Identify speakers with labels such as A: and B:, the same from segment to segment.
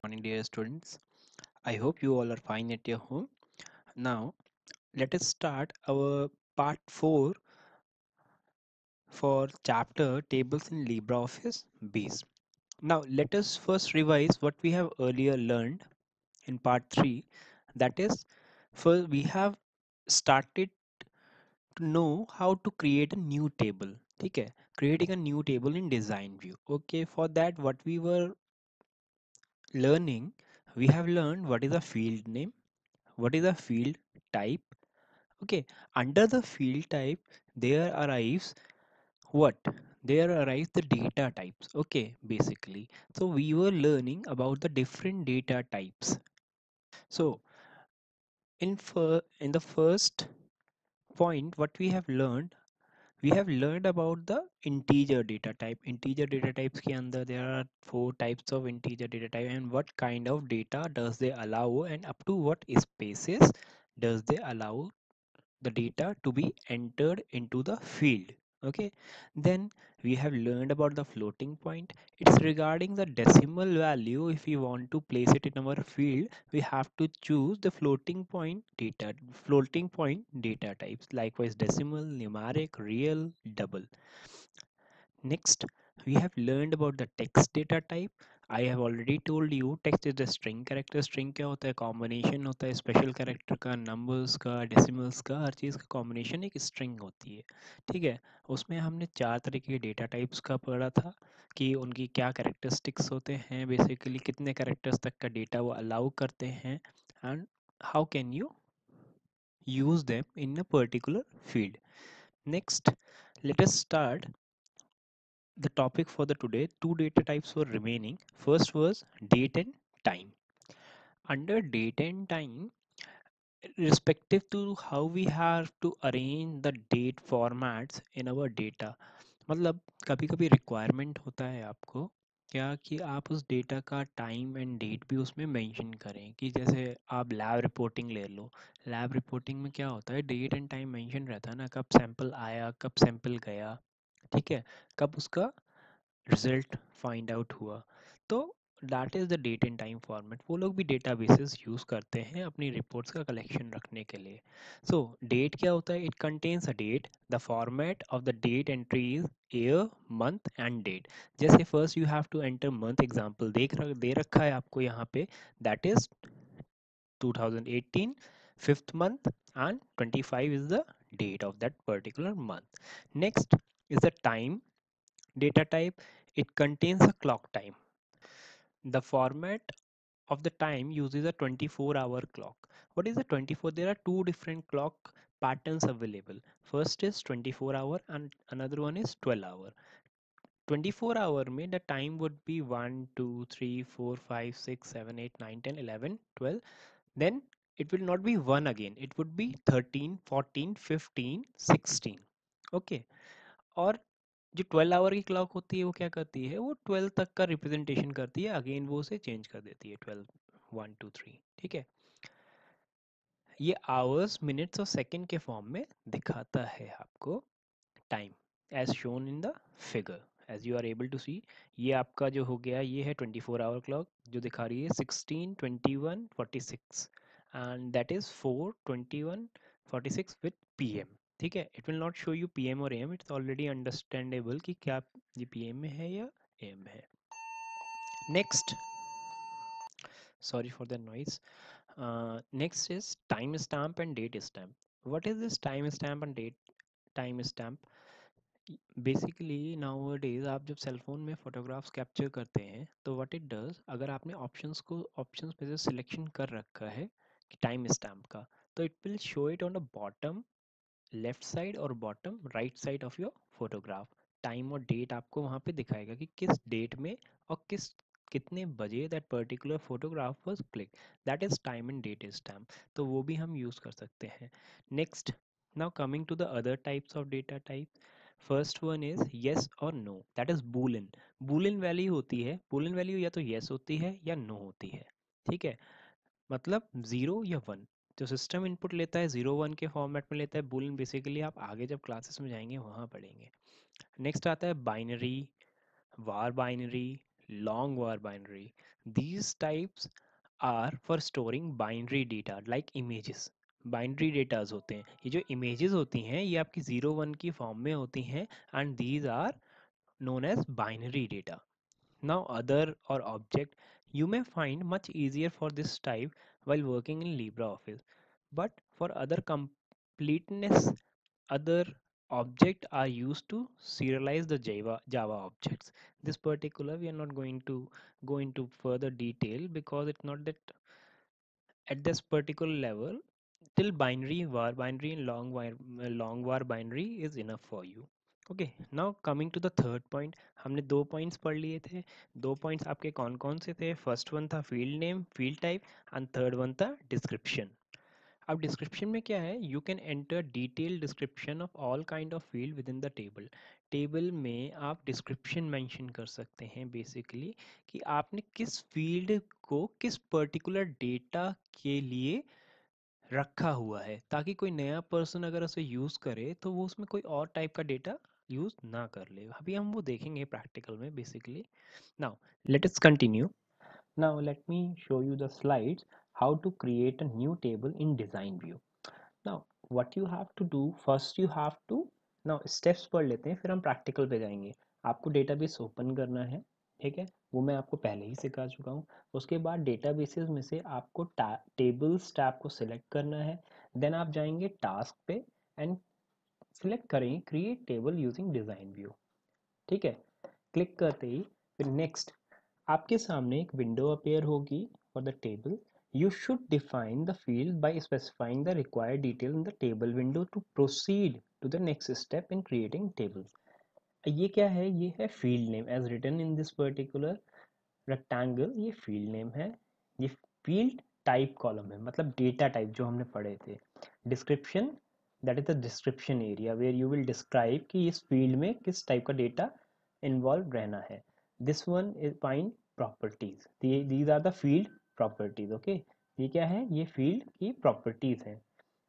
A: morning, dear students. I hope you all are fine at your home. Now, let us start our part 4 for chapter Tables in LibreOffice Base. Now, let us first revise what we have earlier learned in part 3. That is, first we have started to know how to create a new table. Okay, creating a new table in design view. Okay, for that, what we were learning, we have learned what is a field name, what is a field type. Okay, under the field type, there arrives what? There arrives the data types. Okay, basically. So we were learning about the different data types. So in the first point, what we have learned about the integer data type. Integer data types के अंदर there are four types of integer data type and what kind of data does they allow and up to what spaces does they allow the data to be entered into the field. Okay, then we have learned about the floating point. It's regarding the decimal value. If we want to place it in our field, we have to choose the floating point data types, likewise decimal, numeric, real, double. Next, we have learned about the text data type. I have already told you text is a string character. String क्या होता है? Combination होता है special character का, numbers का, decimals का, हर चीज़ का combination एक स्ट्रिंग होती है. ठीक है, उसमें हमने चार तरीके के डेटा टाइप्स का पढ़ा था कि उनकी क्या कैरेक्टरिस्टिक्स होते हैं, बेसिकली कितने कैरेक्टर्स तक का डेटा वो अलाउ करते हैं and how can you use them in a particular field. Next, let us start the topic for the today. Two data types were remaining. First was date and time. Under date and time, respective to how we have to arrange the date formats in our data, मतलब कभी कभी requirement होता है आपको क्या कि आप उस डेटा का टाइम एंड डेट भी उसमें मेंशन करें कि जैसे आप लैब रिपोर्टिंग ले लो. लैब रिपोर्टिंग में क्या होता है, डेट एंड टाइम मेंशन रहता है ना, कब सैंपल आया, कब सैंपल गया. ठीक है, कब उसका रिजल्ट फाइंड आउट हुआ. तो that is the date and time format. वो लोग भी डेटाबेसेस यूज़ करते हैं अपनी रिपोर्ट्स का कलेक्शन रखने के लिए. सो डेट क्या होता है? It contains a date. The format of the date entry is year, month and date. जैसे first you have to enter month. Example दे रखा है आपको यहाँ पे, that is 2018 fifth month and 25 is the date of that particular month. Next is the time data type. It contains a clock time. The format of the time uses a 24-hour clock. What is a 24? There are two different clock patterns available. First is 24-hour and another one is 12-hour. 24-hour में the time would be 1 2 3 4 5 6 7 8 9 10 11 12. Then it will not be 1 again, it would be 13 14 15 16. Okay, और जो 12 our की clock होती है वो क्या करती है, वो 12 तक का रिप्रेजेंटेशन करती है, अगेन वो उसे चेंज कर देती है 12 1 2 3. ठीक है, ये आवर्स मिनट्स और सेकंड के फॉर्म में दिखाता है आपको time as shown in the figure. As you are able to see, ये आपका जो हो गया, ये है 24 आवर क्लॉक जो दिखा रही है 16 21 46 and that is 4 21 46 with PM. ठीक है, it will not show you PM और AM. इट्स ऑलरेडी अंडरस्टैंडेबल कि क्या ये PM में है या AM में है. Next, sorry for the noise. Next is time stamp and date stamp. What is this time stamp and date time stamp? Basically nowadays आप जब सेल फोन में फोटोग्राफ्स कैप्चर करते हैं तो व्हाट इट डज, अगर आपने options में से सिलेक्शन कर रखा है कि टाइम स्टैम्प का, तो it will show it on the bottom left side और bottom right side of your photograph. Time और डेट आपको वहाँ पे दिखाएगा कि किस डेट में और कितने बजे that particular photograph was click. That is time and date stamp. तो वो भी हम यूज़ कर सकते हैं. Next, now coming to the other types of data type. First one is yes और no. That is boolean. boolean value होती है, boolean वैल्यू या तो yes होती है या no होती है. ठीक है, मतलब जीरो या वन. जो सिस्टम इनपुट लेता है जीरो वन के फॉर्मेट में लेता है. boolean बेसिकली आप आगे जब क्लासेस में जाएंगे वहाँ पढ़ेंगे. नेक्स्ट आता है binary, war binary, long var binary. These types are for storing binary data like images. Binary datas होते हैं, ये जो इमेजेस होती हैं ये आपकी 0 1 की फॉर्म में होती हैं and these are known as binary data. Now other or object you may find much easier for this type while working in LibreOffice, but for other completeness other objects are used to serialize the Java objects. This particular we are not going to go into further detail because it's not that at this particular level till binary var binary and long var binary is enough for you. Okay, now coming to the third point, हमने दो points पढ़ लिए थे. दो points आपके कौन कौन से थे? फर्स्ट वन था field name field type and third one था डिस्क्रिप्शन. अब डिस्क्रिप्शन में क्या है? You can enter detail description of all kind of field with in the table. Table में आप डिस्क्रिप्शन मेंशन कर सकते हैं बेसिकली कि आपने किस फील्ड को किस पर्टिकुलर डेटा के लिए रखा हुआ है, ताकि कोई नया पर्सन अगर उसे यूज़ करे तो वो उसमें कोई और टाइप का डेटा यूज़ ना कर ले. अभी हम वो देखेंगे प्रैक्टिकल में basically. Now let us continue. Now let me show you the slides how to create a new table in design view. Now what you have to do first you have to, now steps पढ़ लेते हैं फिर हम practical पे जाएंगे. आपको database open करना है, ठीक है, वो मैं आपको पहले ही सिखा चुका हूँ. उसके बाद डेटाबेसेस में से आपको टेबल्स टैब को सिलेक्ट करना है. देन आप जाएंगे टास्क पे एंड सिलेक्ट करेंगे create table using design view. ठीक है, क्लिक करते ही फिर नेक्स्ट आपके सामने एक विंडो अपीयर होगी for the table. You should define the field by specifying the required detail in the table window to proceed to the next step in creating tables. ये क्या है? ये है field name as written in this particular rectangle. ये field name है. ये field type column है, मतलब data type जो हमने पढ़े थे. Description, that is the description area where you will describe कि इस field में किस type का data involved रहना है. This one is find properties. These are the field properties. Okay, ये क्या है? ये field की properties है.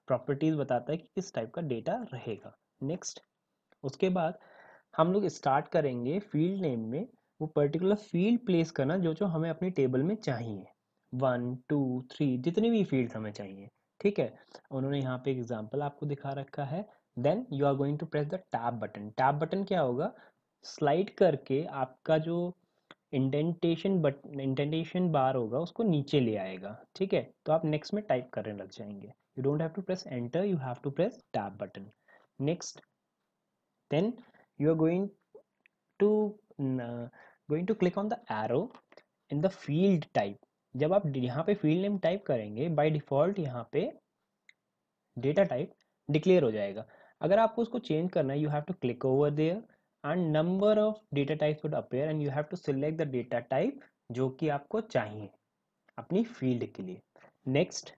A: properties बताता है कि किस type का data रहेगा. Next, उसके बाद हम लोग स्टार्ट करेंगे फील्ड नेम में वो पर्टिकुलर फील्ड प्लेस करना जो जो हमें अपनी टेबल में चाहिए. 1 2 3 जितनी भी फील्ड हमें चाहिए. ठीक है, उन्होंने यहाँ पे एग्जांपल आपको दिखा रखा है. Then you are going to press the tab button. Tab button क्या होगा? स्लाइड करके आपका जो इंडेंटेशन बार होगा उसको नीचे ले आएगा. ठीक है, तो आप नेक्स्ट में टाइप करने लग जाएंगे. You don't have to press enter, you have to press tab button. Next, then you are to going to click on the arrow in the field type. जब आप यहाँ पे फील्ड नेम टाइप करेंगे by default यहाँ पे data type declare हो जाएगा. अगर आपको उसको चेंज करना है you have to click over there and number of data types would appear and you have to select the data type जो कि आपको चाहिए अपनी फील्ड के लिए. Next,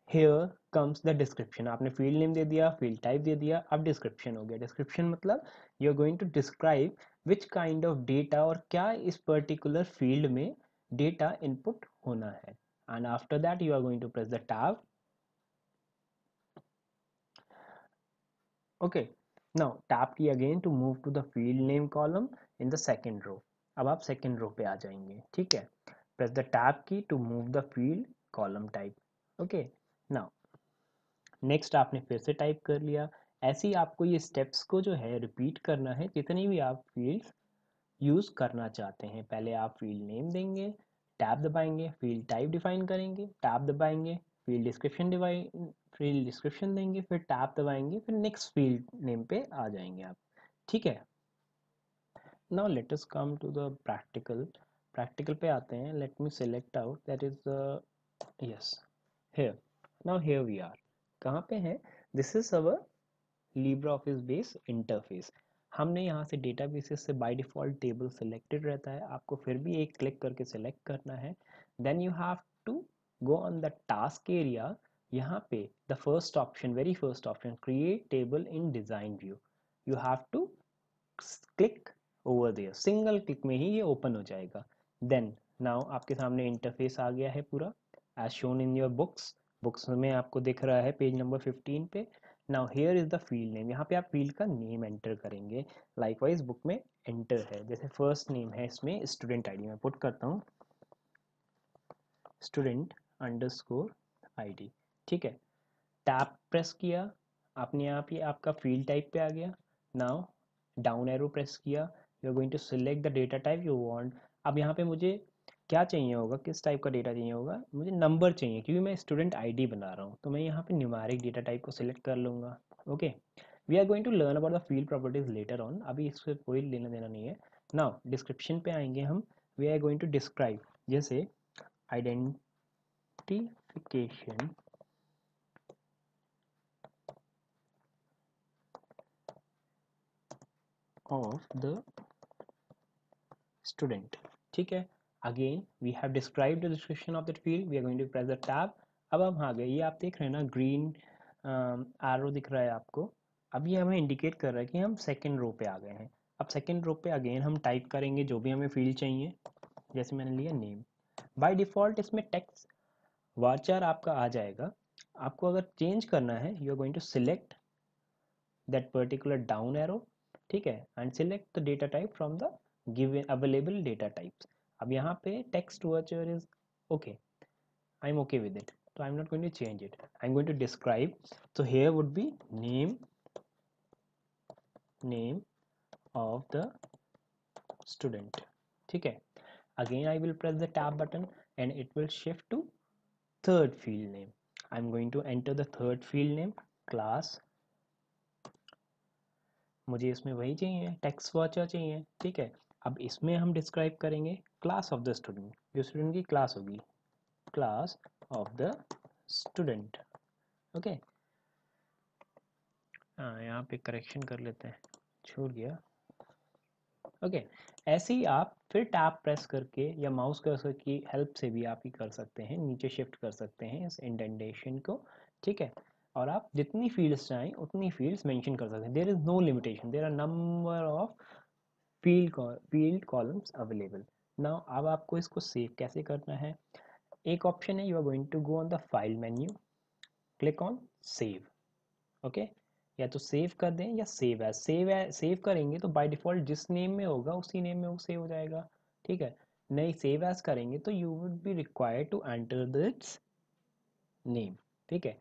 A: here comes the description. आपने field name दे दिया, field type दे दिया, अब description हो गया. description मतलब you are going to describe which kind of data और क्या इस particular field में data input होना है. and after that you are going to press the tab. okay, now tab key again to move to the field name column in the second row. अब आप second row पे आ जाएंगे. ठीक है, press the tab key to move the field column type. okay, now next आपने फिर से type कर लिया. ऐसे ही आपको ये स्टेप्स को जो है रिपीट करना है जितनी भी आप फील्ड्स यूज़ करना चाहते हैं. पहले आप फील्ड नेम देंगे, टैब दबाएंगे, फील्ड टाइप डिफाइन करेंगे, टैब दबाएंगे, फील्ड डिस्क्रिप्शन देंगे, फिर टैब दबाएंगे, फिर नेक्स्ट फील्ड नेम पे आ जाएंगे आप. ठीक है, now let us come to the practical पे आते हैं. Let me select out that is yes here. Now here we are. कहाँ पे हैं? This is our Libre Office base interface. हमने यहाँ से डेटाबेसेस से बाय डिफ़ॉल्ट टेबल सेलेक्टेड रहता है, आपको फिर भी एक क्लिक करके सेलेक्ट करना है. Then you have to go on the task area. यहाँ पे the first option, very first option, create table in design view. You have to click over there. Single click में ही ये ओपन हो जाएगा. देन नाउ आपके सामने interface आ गया है पूरा as shown in your books. Books में आपको दिख रहा है पेज नंबर 15 पे. Now here is the field name, यहाँ पे आप फील्ड का नेम एंटर करेंगे। लाइकवाइज बुक में एंटर है, जैसे फर्स्ट नेम है इसमें स्टूडेंट आईडी, मैं पुट करता हूँ स्टूडेंट अंडरस्कोर आईडी। ठीक है, टैप प्रेस किया, अपने आप ही आपका फील्ड टाइप पे आ गया। नाउ डाउन एरो प्रेस किया, you are going to select the data type you want. अब यहाँ पे मुझे क्या चाहिए होगा, किस टाइप का डेटा चाहिए होगा, मुझे नंबर चाहिए क्योंकि मैं स्टूडेंट आईडी बना रहा हूँ, तो मैं यहाँ पे न्यूमेरिक डेटा टाइप को सिलेक्ट कर लूँगा। Okay, we are going to learn about the field properties later on, अभी इससे कोई लेना देना नहीं है। नाउ डिस्क्रिप्शन पे आएंगे हम, we are going to describe, जैसे आइडेंटिफिकेशन ऑफ द स्टूडेंट। ठीक है, again we have describe the description of that field, we are going to press the tab. अब हम आ गए, ये आप देख रहे हैं ना ग्रीन एरो दिख रहा है आपको, अब ये हमें इंडिकेट कर रहा है कि हम सेकेंड रो पे आ गए हैं। अब सेकेंड रो पे अगेन हम टाइप करेंगे जो भी हमें फील्ड चाहिए, जैसे मैंने लिया नेम। बाय डिफ़ॉल्ट इसमें टेक्स्ट वाचर आपका आ जाएगा, आपको अगर चेंज करना है you are going to select that particular down arrow, ठीक है, and select the data type from the given available data types. अब यहाँ पे text varchar is okay, I am okay with it, so I'm not going to change it, I'm going to describe, so here would be name of the student। ठीक है, again I will press the tab button and it will shift to third field name, I'm going to enter the third field name class, मुझे इसमें वही चाहिए, text watcher चाहिए। ठीक है, अब इसमें हम डिस्क्राइब करेंगे क्लास ऑफ द स्टूडेंट, जो स्टूडेंट की क्लास होगी, class of the student. Okay, हाँ यहाँ पे करेक्शन कर लेते हैं, छूट गया। ओके, ऐसे ही आप फिर टैप प्रेस करके या माउस कर्सर की हेल्प से भी आप ही कर सकते हैं, नीचे शिफ्ट कर सकते हैं इस इंडेंटेशन को। ठीक है, और आप जितनी फील्ड्स चाहें उतनी फील्ड्स मेंशन कर सकते हैं, there is no limitation, there are number of field columns available. Now अब आपको इसको सेव कैसे करना है, एक ऑप्शन है, you are going to go on the file menu, click on save. Okay, या तो सेव कर दें या सेव करेंगे तो बाय डिफ़ॉल्ट जिस नेम में होगा उसी नेम में वो सेव हो जाएगा। ठीक है, नहीं सेव एज करेंगे तो you would be required to enter this name. ठीक है,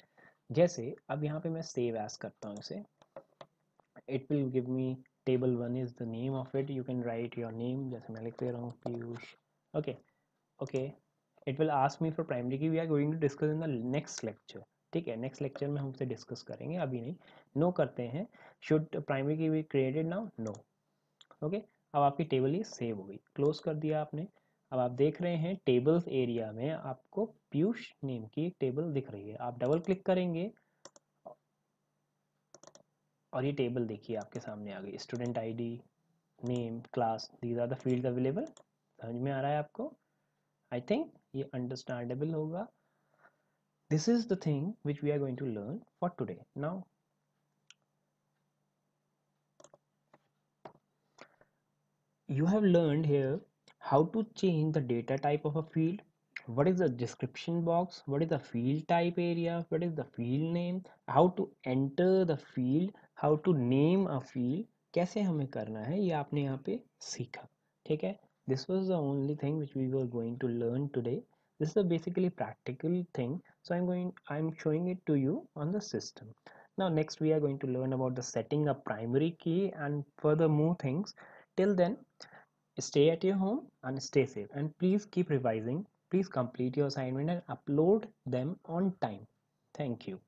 A: जैसे अब यहाँ पे मैं सेव एज करता हूँ इसे, it will give me table 1 is the name of it, you can write your name, जैसे मैं लिख दे रहा हूँ Piyush. Okay, okay, it will ask me for primary key, we are going to discuss in the next lecture. ठीक है, next lecture में हम उसे डिस्कस करेंगे, अभी नहीं। नो करते हैं, should primary key be created now, no. Okay, अब आपकी टेबल ये सेव हो गई, क्लोज कर दिया आपने। अब आप देख रहे हैं टेबल्स एरिया में आपको पीयूष नेम की एक टेबल दिख रही है, आप डबल क्लिक करेंगे और ये टेबल देखिए आपके सामने आ गई, student ID, name, class, these are the field available. समझ में आ रहा है आपको? आई थिंक ये अंडरस्टैंडेबल होगा। This is the thing which we are going to learn for today. Now, you have learned here how to change the data type of a field, what is the description box, what is the field type area, what is the field name, how to enter the field, how to name a field, कैसे हमें करना है ये आपने यहाँ पे सीखा। ठीक है, this was the only thing which we were going to learn today. This is a basically practical thing, so I'm showing it to you on the system. Now next we are going to learn about the setting a primary key and further more things. Till then, stay at your home and stay safe, and please keep revising. Please complete your assignment and upload them on time. Thank you.